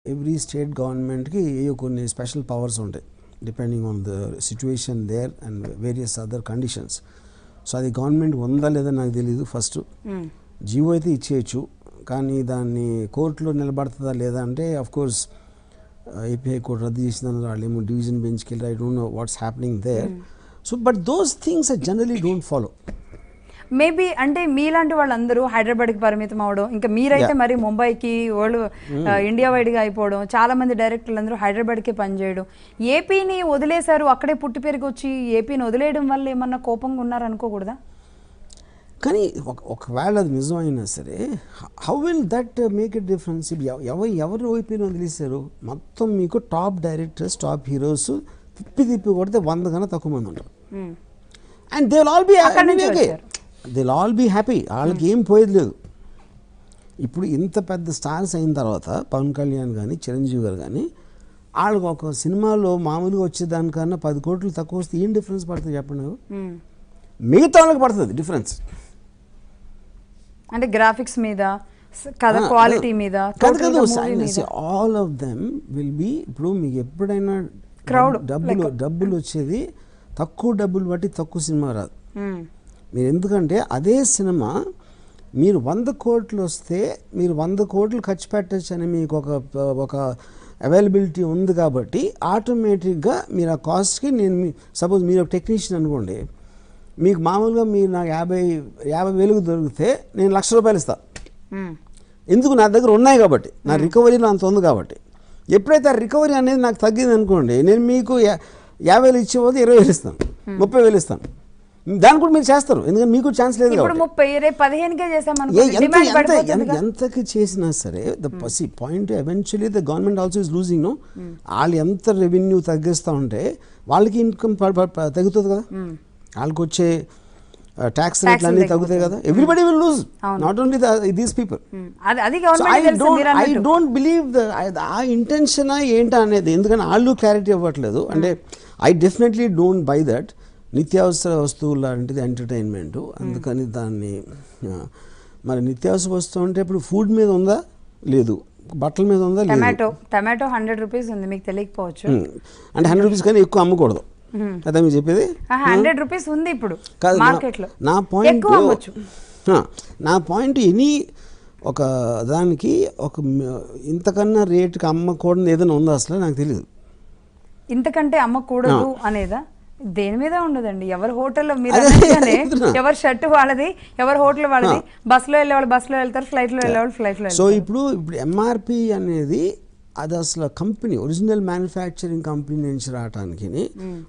Every state గవర్నమెంట్కి కొన్ని special powers ఉంటాయి depending on the situation there and various other conditions. So అది government ఉందా లేదా నాకు తెలియదు. ఫస్ట్ జీవో అయితే ఇచ్చేయచ్చు, కానీ దాన్ని కోర్టులో నిలబడుతుందా లేదా అంటే అఫ్ కోర్స్ ఏపీ హైకోర్టు రద్దు చేసిందని వాళ్ళు ఏమో డివిజన్ బెంచ్కి వెళ్ళి I don't know what's happening there. So but those things I generally don't follow. Maybe అంటే మీలాంటి వాళ్ళందరూ హైదరాబాద్కి పరిమితం అవడం, ఇంకా మీరైతే మరి ముంబైకి వాళ్ళు ఇండియా వైడ్గా అయిపోవడం, చాలా మంది డైరెక్టర్లు అందరూ హైదరాబాద్కే పనిచేయడం, ఏపీని వదిలేశారు, అక్కడే పుట్టి పెరిగి వచ్చి ఏపీని వదిలేయడం వల్ల ఏమన్నా కోపంగా ఉన్నారనుకోకూడదా? కానీ ఒకవేళ అది నిజమైనా సరే how will that make it difference? ఎవరు ఓపీని వదిలేశారు? మొత్తం మీకు టాప్ డైరెక్టర్స్, టాప్ హీరోస్ తిప్పి కొడితే 100 కన్నా తక్కువ మంది ఉంటారు. And they will all be they will all be happy. వాళ్ళకి ఏం పోయేది లేదు. ఇప్పుడు ఇంత పెద్ద స్టార్స్ అయిన తర్వాత పవన్ కళ్యాణ్ కానీ చిరంజీవి గారు కానీ వాళ్ళకి ఒక సినిమాలో మామూలుగా వచ్చేదానికన్నా 10 కోట్లు తక్కువ వస్తే ఏం డిఫరెన్స్ పడుతుంది చెప్పండి? మిగతా వాళ్ళకి పడుతుంది డిఫరెన్స్. అంటే గ్రాఫిక్స్ మీద, కథ క్వాలిటీ మీద, all of them will be. ఇప్పుడు మీకు ఎప్పుడైనా డబ్బులు వచ్చేది తక్కువ డబ్బులు బట్టి తక్కువ సినిమా రాదు. మీరు ఎందుకంటే అదే సినిమా మీరు 100 కోట్లు వస్తే మీరు 100 కోట్లు ఖర్చు పెట్టచ్చు అని మీకు ఒక అవైలబిలిటీ ఉంది కాబట్టి ఆటోమేటిక్గా మీరు ఆ కాస్ట్కి నేను సపోజ్ మీరు ఒక టెక్నీషియన్ అనుకోండి, మీకు మామూలుగా మీరు నాకు 50,000 దొరికితే నేను ₹1,00,000 ఇస్తాను. ఎందుకు? నా దగ్గర ఉన్నాయి కాబట్టి, నా రికవరీలో అంత ఉంది కాబట్టి. ఎప్పుడైతే ఆ రికవరీ అనేది నాకు తగ్గింది అనుకోండి, నేను మీకు 50,000 ఇచ్చేపోతే 20,000 ఇస్తాను, 30,000 ఇస్తాను. దాన్ని కూడా మీరు చేస్తారు, ఎందుకంటే మీకు ఛాన్స్ లేదు. ఎంతకి చేసినా సరే the point eventually the government also is losing. No, వాళ్ళు ఎంత రెవెన్యూ తగ్గిస్తూ ఉంటే వాళ్ళకి ఇన్కమ్ తగ్గుతుంది కదా, వాళ్ళకి వచ్చే ట్యాక్స్ రేట్లు అన్నీ తగ్గుతాయి కదా. Everybody will lose, not only these people. I don't believe ఆ ఇంటెన్షన్ ఏంటా అనేది, ఎందుకంటే వాళ్ళు క్లారిటీ ఇవ్వట్లేదు. అంటే I definitely don't by that. నిత్యావసర వస్తువులు లాంటిది ఎంటర్టైన్మెంట్, అందుకని దాన్ని మరి నిత్యావసర వస్తువు అంటే ఇప్పుడు ఫుడ్ మీద ఉందా లేదు, బట్టల మీద ఉందా లేదు. టమాటో 100 రూపీస్ ఉంది, మీకు తెలియకపోవచ్చు. అంటే 100 రూపీస్ కానీ ఎక్కువ అమ్మకూడదు కదా మీరు చెప్పేది. 100 రూపీస్ ఉంది ఇప్పుడు మార్కెట్లో. నా పాయింట్ ఎనీ ఒక దానికి ఒక ఇంతకన్నా రేటుకి అమ్మకూడదు ఏదైనా ఉందా అసలు నాకు తెలియదు. ఇంతకంటే అమ్మకూడదు అనేదా? దేని మీద ఉండదండి. ఎవరి హోటల్లో మీరు ఎవరి షర్ట్ వాళ్ళది, ఎవరి హోటల్ వాళ్ళది. బస్సులో వెళ్ళే వాళ్ళు బస్సులో వెళ్తారు, ఫ్లైట్లో వెళ్ళే వాళ్ళు ఫ్లైట్లో వెళ్తారు. సో ఇప్పుడు ఎంఆర్పి అనేది అది అసలు కంపెనీ ఒరిజినల్ మ్యానుఫ్యాక్చరింగ్ కంపెనీ నుంచి రావడానికి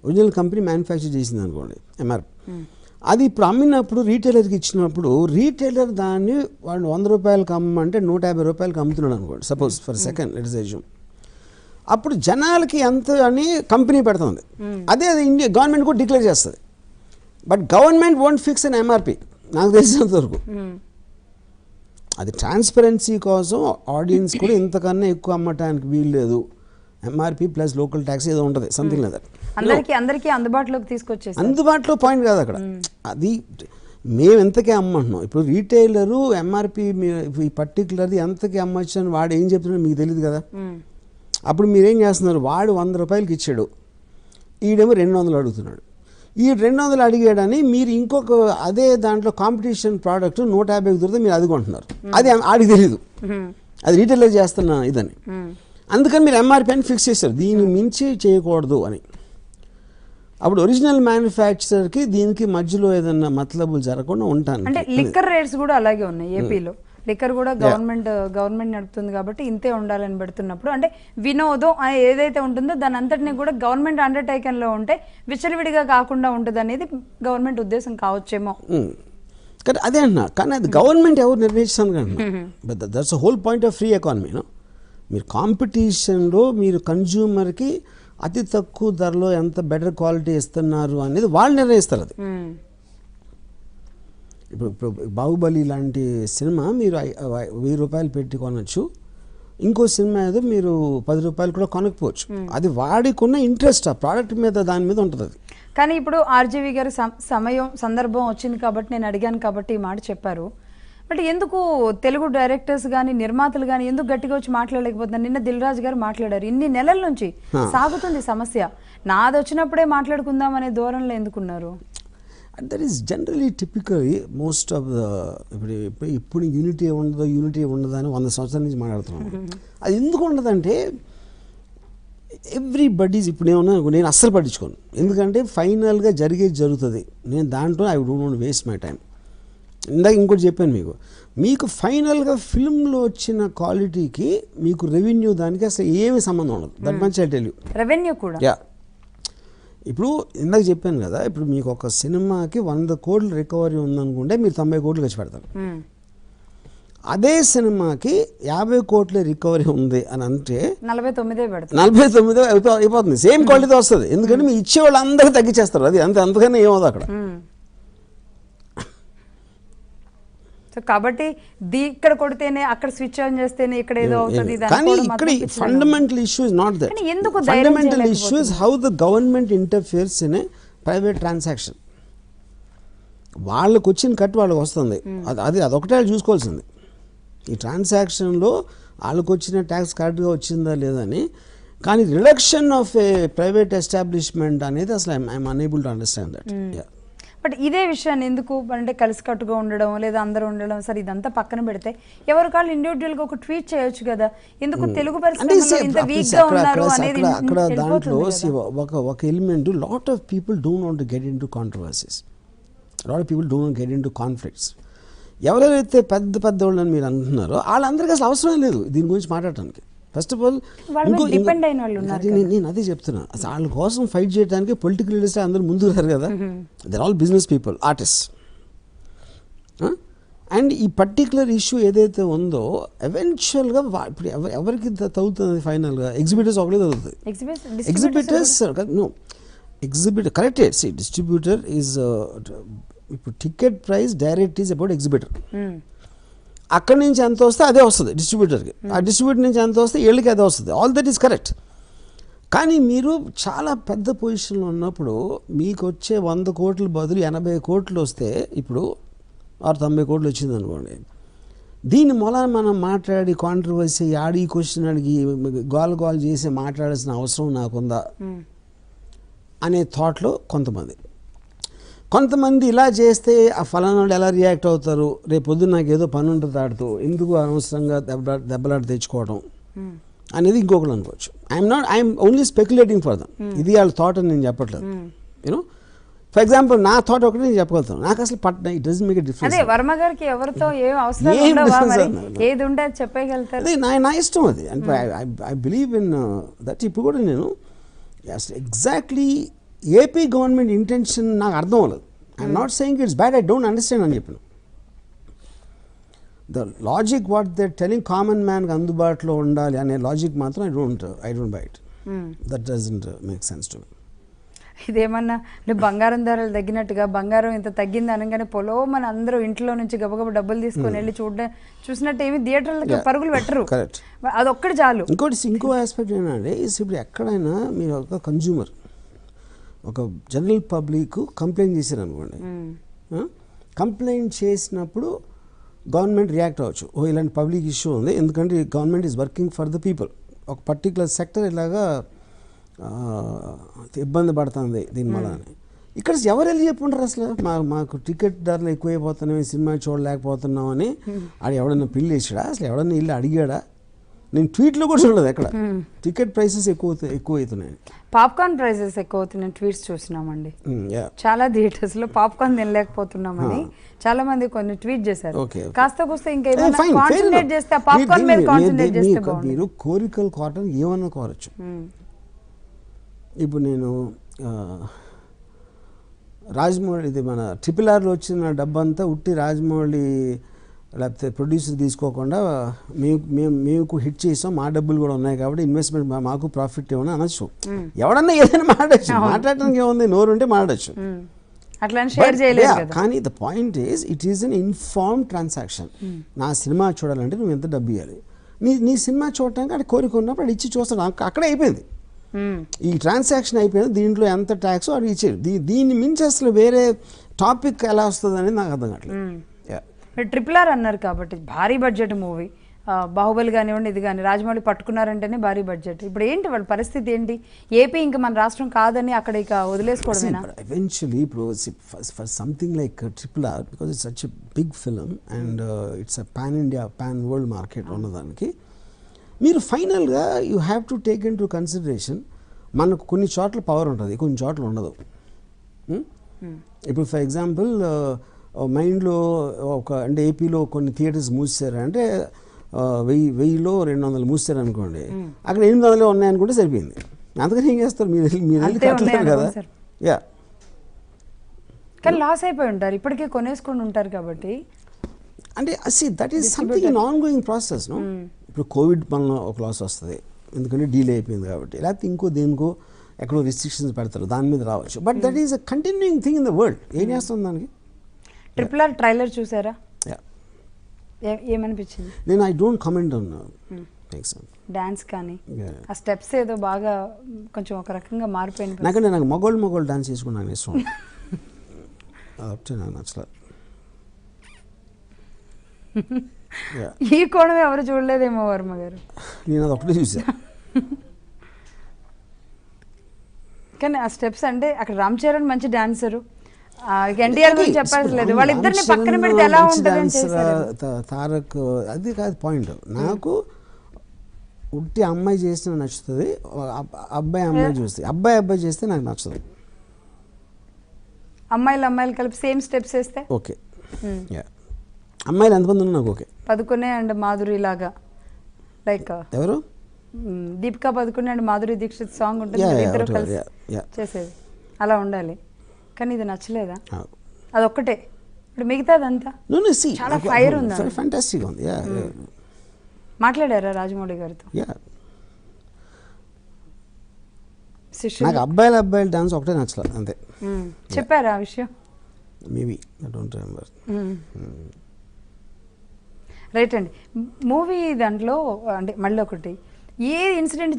ఒరిజినల్ కంపెనీ మ్యానుఫ్యాక్చర్ చేసింది అనుకోండి ఎంఆర్పి. అది ఇప్పుడు అమ్మినప్పుడు రీటైలర్కి ఇచ్చినప్పుడు రీటైలర్ దాన్ని వాళ్ళు 100 రూపాయలకి అమ్మంటే 150 రూపాయలకి అమ్ముతున్నాడు అనుకోండి, suppose for second let's assume. అప్పుడు జనాలకి ఎంత అని కంపెనీ పెడుతుంది, అదే ఇండియా గవర్నమెంట్ కూడా డిక్లేర్ చేస్తుంది. But government won't fix an MRP నాకు తెలిసినంత వరకు. అది ట్రాన్స్పరెన్సీ కోసం ఆడియన్స్ కూడా ఇంతకన్నా ఎక్కువ అమ్మటానికి వీలు లేదు, ఎంఆర్పి ప్లస్ లోకల్ ట్యాక్స్ ఏదో ఉంటుంది, సంథింగ్ లేదా. అందరికీ అందుబాటులోకి తీసుకొచ్చేసి అందుబాటులో పాయింట్ కాదు అక్కడ. అది మేము ఎంతకే అమ్మంటున్నాం. ఇప్పుడు రీటైలరు ఎంఆర్పి ఈ పర్టికులర్ది ఎంతకి అమ్మచ్చు అని వాడు ఏం చెప్తున్నాడు మీకు తెలియదు కదా. అప్పుడు మీరేం చేస్తున్నారు, వాడు 100 రూపాయలకి ఇచ్చాడు, ఈడేమో 200 అడుగుతున్నాడు. ఈ 200 అడిగాడని మీరు ఇంకొక అదే దాంట్లో కాంపిటీషన్ ప్రోడక్ట్ 150కి దొరికితే మీరు అది కొంటున్నారు. అది ఆడికి తెలీదు, అది రీటైలర్ చేస్తున్న ఇదని. అందుకని మీరు ఎంఆర్పి అని ఫిక్స్ చేశారు, దీన్ని మించి చేయకూడదు అని. అప్పుడు ఒరిజినల్ మ్యానుఫ్యాక్చరర్కి దీనికి మధ్యలో ఏదన్నా మతలబులు జరగకుండా ఉంటాను. అంటే లిక్కర్ రేట్స్ కూడా అలాగే ఉన్నాయి ఏపీలో. లిక్కర్ కూడా గవర్నమెంట్ నడుపుతుంది కాబట్టి ఇంతే ఉండాలని పెడుతున్నప్పుడు, అంటే వినోదం ఏదైతే ఉంటుందో దాని అంతటినీ కూడా గవర్నమెంట్ అండర్టేకన్లో ఉంటే విచ్చలవిడిగా కాకుండా ఉంటుంది అనేది గవర్నమెంట్ ఉద్దేశం కావచ్చేమో. కానీ అదే అంటున్నా, కానీ అది గవర్నమెంట్ ఎవరు నిర్ణయిస్తాను కంటున్నా. But that's whole point of free economy. మీరు కాంపిటీషన్లో మీరు కన్జ్యూమర్కి అతి తక్కువ ధరలో ఎంత బెటర్ క్వాలిటీ ఇస్తున్నారు అనేది వాళ్ళు నిర్ణయిస్తారు. అది ఇప్పుడు బాహుబలి లాంటి సినిమా మీరు 1000 రూపాయలు పెట్టి కొనవచ్చు, ఇంకో సినిమా ఏదో మీరు 10 రూపాయలు కూడా కొనకపోవచ్చు. అది వాడికున్న ఇంట్రెస్ట్ ఆ ప్రోడక్ట్ మీద, దాని మీద ఉంటుంది అది. కానీ ఇప్పుడు ఆర్జీవి గారు సందర్భం వచ్చింది కాబట్టి నేను అడిగాను కాబట్టి ఈ మాట చెప్పారు. బట్ ఎందుకు తెలుగు డైరెక్టర్స్ కానీ నిర్మాతలు కానీ ఎందుకు గట్టిగా వచ్చి మాట్లాడలేకపోతున్నారు? నిన్న దిల్ రాజు గారు మాట్లాడారు, ఇన్ని నెలల నుంచి సాగుతుంది సమస్య, నాది వచ్చినప్పుడే మాట్లాడుకుందాం అనే ధోరణిలో ఎందుకున్నారు? That is generally typically most of the ఇప్పుడు యూనిటీ ఉండదు అని 100 సంవత్సరాల నుంచి మాట్లాడుతున్నాను. అది ఎందుకు ఉండదంటే ఎవ్రీబడీస్ ఇప్పుడు నేను అస్సలు పట్టించుకోను, ఎందుకంటే ఫైనల్గా జరిగేది జరుగుతుంది. నేను దాంట్లో I don't want waste my time. ఇందాక ఇంకోటి చెప్పాను మీకు ఫైనల్గా ఫిల్మ్లో వచ్చిన క్వాలిటీకి మీకు రెవెన్యూ దానికి అసలు ఏమి సంబంధం ఉండదు. That much I tell you. Revenue కూడా ఇప్పుడు ఇందాక చెప్పాను కదా, ఇప్పుడు మీకు ఒక సినిమాకి 100 కోట్లు రికవరీ ఉందనుకుంటే మీరు 90 కోట్లు ఖర్చు పెడతారు. అదే సినిమాకి 50 కోట్ల రికవరీ ఉంది అని అంటే 49 అయిపోతుంది. సేమ్ క్వాలిటీ వస్తుంది, ఎందుకంటే మీ ఇచ్చే వాళ్ళు అందరికీ తగ్గించేస్తారు. అది అంతకన్నా ఏమవుతుంది అక్కడ. కాబట్టి ఇక్కడ కొడితేనే అక్కడ స్విచ్ ఆన్ చేస్తేనే ఇక్కడ ఏదో అవుతుంది. కానీ ఇక్కడ fundamental issue is not that. Fundamental issue is how the government interferes in a private transaction. వాళ్ళకు వచ్చిన కట్ వాళ్ళకి వస్తుంది, అదొకటే వాళ్ళు చూసుకోవాల్సింది. ఈ ట్రాన్సాక్షన్లో వాళ్ళకు వచ్చిన ట్యాక్స్ కరెక్ట్గా వచ్చిందా లేదని. కానీ reduction of A private establishment అనేది అసలు I'm unable to understand that. But ఇదే విషయాన్ని ఎందుకు అంటే కలిసికట్టుగా ఉండడం లేదా అందరూ ఉండడం, సరే ఇదంతా పక్కన పెడితే ఎవరి కాళ్ళు ఇండివిజువల్గా ఒక ట్వీట్ చేయొచ్చు కదా, ఎందుకు తెలుగు పరిశ్రమలో ఇంత వీక్గా ఉన్నారు అనేది. అక్కడ దాంట్లో ఒక element, lot of people don't want to get into controversies, lot of people don't want get into conflicts. ఎవరైతే పెద్ద వాళ్ళని మీరు అంటున్నారో వాళ్ళందరికీ అసలు అవసరం లేదు దీని గురించి మాట్లాడటానికి. ఫస్ట్ ఆఫ్ ఆల్ నేను అదే చెప్తున్నా, అసలు వాళ్ళ కోసం ఫైట్ చేయడానికి పొలిటికల్ లీడర్స్ అందరూ ముందుకు రారు కదా. There all business people, artist. And ఈ పర్టికులర్ ఇష్యూ ఏదైతే ఉందో ఎవెన్చువల్గా ఇప్పుడు ఎవరికి తగ్గుతుంది ఫైనల్గా? ఎగ్జిబిటర్స్ ఒకటే తగ్గుతుంది. ఎగ్జిబిటర్ కరెక్టే. డిస్ట్రిబ్యూటర్ ఈజ్ ఇప్పుడు ticket price direct is about exhibitor. అక్కడి నుంచి ఎంత వస్తే అదే వస్తుంది డిస్ట్రిబ్యూటర్కి, ఆ డిస్ట్రిబ్యూటర్ నుంచి ఎంత వస్తే వీళ్ళకి అదే వస్తుంది. All that is correct. కానీ మీరు చాలా పెద్ద పొజిషన్లో ఉన్నప్పుడు మీకు వచ్చే 100 కోట్ల బదులు 80 కోట్లు వస్తే, ఇప్పుడు 90 కోట్లు వచ్చింది అనుకోండి, దీని మూలాన మనం మాట్లాడి కాంట్రవర్సీ ఆడి క్వశ్చన్ అడిగి గోల్ చేసి మాట్లాడాల్సిన అవసరం నాకుందా అనే థాట్లో కొంతమంది ఇలా చేస్తే ఆ ఫలానాడు ఎలా రియాక్ట్ అవుతారు, రేపు పొద్దున్న నాకు ఏదో పని ఉంటుంది ఆడుతూ ఎందుకు అనవసరంగా దెబ్బలాట తెచ్చుకోవడం అనేది ఇంకొకరు అనుకోవచ్చు. I'm only speculating for them. ఇది వాళ్ళ థాట్ అని నేను చెప్పట్లేదు. యూనో, ఫర్ ఎగ్జాంపుల్ నా థాట్ ఒకటి నేను చెప్పగలుగుతాను, నాకు అసలు it doesn't make a difference. అదే వర్మ గారికి ఎవరితో ఏం అవసరం ఉండవా, మరి ఏది ఉంటే అది చెప్పగలుగుతారు. అదే నా ఇష్టం అది. I believe in that. ఇప్పుడు కూడా నేను ఎగ్జాక్ట్లీ ఏపీ గవర్నమెంట్ ఇంటెన్షన్ నాకు అర్థం అవ్వలేదు. I'm not saying it's bad, I don't understand అని చెప్పిన. The logic what that telling common మ్యాన్కి అందుబాటులో ఉండాలి అనే లాజిక్ మాత్రం I don't buy it. That doesn't make sense to me. ఇదేమన్నా బంగారం ధరలు తగ్గినట్టుగా, బంగారం ఇంత తగ్గింది అనగానే మన అందరూ ఇంట్లో నుంచి గబగబ డబ్బులు తీసుకొని వెళ్ళి చూసినట్టు ఏమి థియేటర్లకి పరుగులు పెట్టరు. అదొక్కటి చాలు. ఇంకో ఆస్పెక్ట్ ఏంటంటే, ఇప్పుడు ఎక్కడైనా మీరు ఒక కన్జ్యూమర్, ఒక జనరల్ పబ్లిక్ కంప్లైంట్ చేశారు అనుకోండి, కంప్లైంట్ చేసినప్పుడు గవర్నమెంట్ రియాక్ట్ అవ్వచ్చు. ఇలాంటి పబ్లిక్ ఇష్యూ ఉంది, ఎందుకంటే government is working for the people. ఒక పర్టికులర్ సెక్టర్ ఇలాగా ఇబ్బంది పడుతుంది దీనివల్ల అని. ఇక్కడ ఎవరు వెళ్ళి చెప్పుంటారు అసలు మాకు టికెట్ ధరలు ఎక్కువైపోతున్నాయి, సినిమా చూడలేకపోతున్నాం అని. అది ఎవడన్నా పిల్లి వేసాడా? అసలు ఎవడన్నా ఇల్లు అడిగాడా? నేను ట్వీట్లో కూడా చూడలేదు ఎక్కడ టికెట్ ప్రైసెస్ ఎక్కువ అవుతున్నాయి, పాప్కార్న్ ప్రైసెస్ ఎక్కువ అవుతున్నాయి ట్వీట్స్ చూసినామండి. చాలా థియేటర్స్ లో పాప్కార్న్ తినలేకపోతున్నామని చాలా మంది కొన్ని ట్వీట్ చేశారు. కాస్త కూస్తే ఇంకా కాన్సంట్రేట్ చేస్తే పాప్కార్న్ మీద కాన్సంట్రేట్ చేస్తే బాగుంటుంది. మీరు కోరికలు కోరటం ఏమన్నా కోరచ్చు. ఇప్పుడు నేను రాజమౌళి, ఇది మన RRRలో వచ్చిన డబ్బంతా ఉట్టి రాజమౌళి లేకపోతే ప్రొడ్యూసర్ తీసుకోకుండా మేము హిట్ చేసాం, మా డబ్బులు కూడా ఉన్నాయి కాబట్టి ఇన్వెస్ట్మెంట్ మాకు ప్రాఫిట్ ఏమన్నా అనొచ్చు. ఎవడన్నా ఏదైనా మాట్లాడచ్చు, మాట్లాడటానికి ఏముంది, నోరు ఉంటే మాట్లాడచ్చు. కానీ the point is it is an inform transaction. నా సినిమా చూడాలంటే నువ్వు ఎంత డబ్బు ఇవ్వాలి, నీ సినిమా చూడటానికి అక్కడ కోరిక ఉన్నప్పుడు అది ఇచ్చి చూస్తాడు, అక్కడే అయిపోయింది. ఈ ట్రాన్సాక్షన్ అయిపోయింది, దీంట్లో ఎంత ట్యాక్స్ అది ఇచ్చేది. దీన్ని మించి అసలు వేరే టాపిక్ ఎలా వస్తుంది అనేది నాకు అర్థం కావట్లేదు. RRR అన్నారు కాబట్టి భారీ బడ్జెట్ మూవీ, బాహుబలి కానివ్వండి, ఇది కానీ రాజమౌళి పట్టుకున్నారంటేనే భారీ బడ్జెట్. ఇప్పుడు ఏంటి వాళ్ళ పరిస్థితి ఏంటి? ఏపీ ఇంకా మన రాష్ట్రం కాదని అక్కడ ఇక వదిలేసుకోవడమేనా? Eventually, for something like RRR, because it's such a big film and it's a pan-India, pan-world market ఉన్నదానికి, మీరు ఫైనల్గా you have to take in to consideration మనకు కొన్ని చోట్ల పవర్ ఉంటుంది, కొన్ని చోట్ల ఉండదు. ఇప్పుడు ఫర్ ఎగ్జాంపుల్ మైండ్లో అంటే ఏపీలో కొన్ని థియేటర్స్ మూసారు అంటే 1000లో 200 మూసారు అనుకోండి, అక్కడ 800 ఉన్నాయనుకుంటే సరిపోయింది. అందుకని ఏం చేస్తారు, మీరు వెళ్ళి కట్టలేరు కదా. యా, కానీ లాస్ అయిపోయి ఉంటారు, ఇప్పటికే కొనేసుకొని ఉంటారు కాబట్టి. అంటే that is something in on going process. ఇప్పుడు కోవిడ్ వల్ల ఒక లాస్ వస్తుంది, ఎందుకంటే డీలే అయిపోయింది కాబట్టి, లేకపోతే ఇంకో దేనికో ఎక్కడో రిస్ట్రిక్షన్స్ పెడతారు, దాని మీద రావచ్చు. But that is a continuing thing in the world. ఏం చేస్తుంది దానికి? RRR ట్రైలర్ చూసారా? ఏమనిపించింది? నేను I don't comment on dance కానీ ఆ స్టెప్స్ ఏదో బాగా కొంచెం ఒక రకంగా మారిపోయింది. నాకంటే నాకు మగోళ్ళు డాన్స్ చేసుకున్నాను ఇష్టం. నాకు నచ్చలేదు. ఈ కోణం ఎవరు చూడలేదేమో వర్మ గారు. నేను అది ఒకటే చూసా. కానీ ఆ స్టెప్స్ అంటే అక్కడ రామ్ చరణ్ మంచి డాన్సరు, ఎన్టీఆర్ గురించి చెప్పాల్సి లేదు, వాళ్ళిద్దరిని పక్కన పెడితే ఎలా ఉంటుంది? తారక్ అది కాదు పాయింట్. నాకు ఉట్టి అమ్మాయి చేస్తే నచ్చుతుంది, అబ్బాయి చూస్తే, అబ్బాయి చేస్తే నాకు నచ్చదు. అమ్మాయిలు కలిపి సేమ్ స్టెప్స్ వేస్తే ఓకే. అమ్మాయిలు ఎంతమంది ఉన్నా నాకు ఓకే. పదుకునే అండ్ మాధురి లాగా, లైక్ ఎవరు దీపికా పదుకునే అండ్ మాధురి దీక్షిత్ సాంగ్ ఉంటుంది, ఇద్దరు కలిసి చేసేది, అలా ఉండాలి. కానీ ఇది నచ్చలేదా? అదొక్కటే. ఇప్పుడు మిగతాదంతా చాలా ఫైర్ ఉంది, ఫ్యాంటాస్టిక్ ఉంది. మాట్లాడారా రాజమౌళి గారితో? నాకు అబ్బాయిల డాన్స్ ఒకటే నచ్చలేదు, అంతే. చెప్పారా ఆ విషయం? Maybe I don't remember. Right అండి. మూవీ దాంట్లో అంటే మళ్ళీ ఒకటి, ఏ ఇన్సిడెంట్